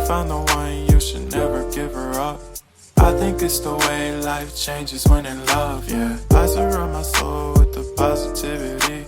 found the one, you should never give her up. I think it's the way life changes when in love, yeah. I surround my soul with the positivity.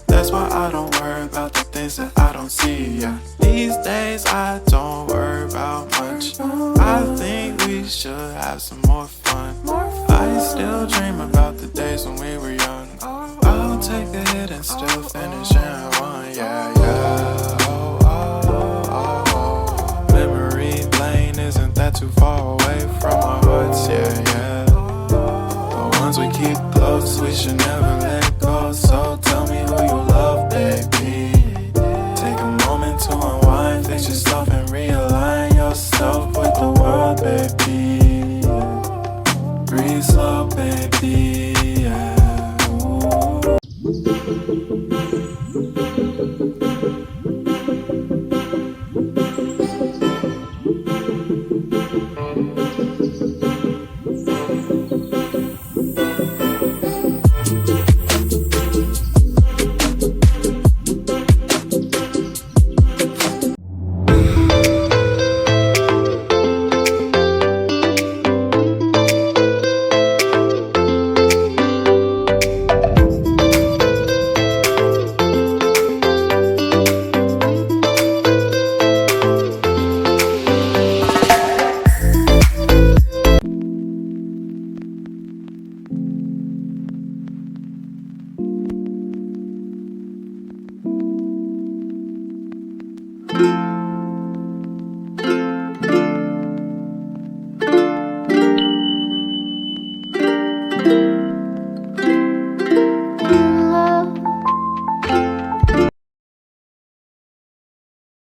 That's why I don't worry about the things that I don't see, yeah. These days I don't worry about much. I think we should have some more fun. I still dream about the days when we were young. I'll take a hit and still finish in one, yeah, yeah. Oh, oh, oh, oh. Memory lane isn't that too far away from our hearts, yeah, yeah. The ones we keep close, we should never let go. So tell me who you love, baby. Take a moment to unwind, fix yourself and realign yourself with the world, baby. Breathe slow, baby, yeah.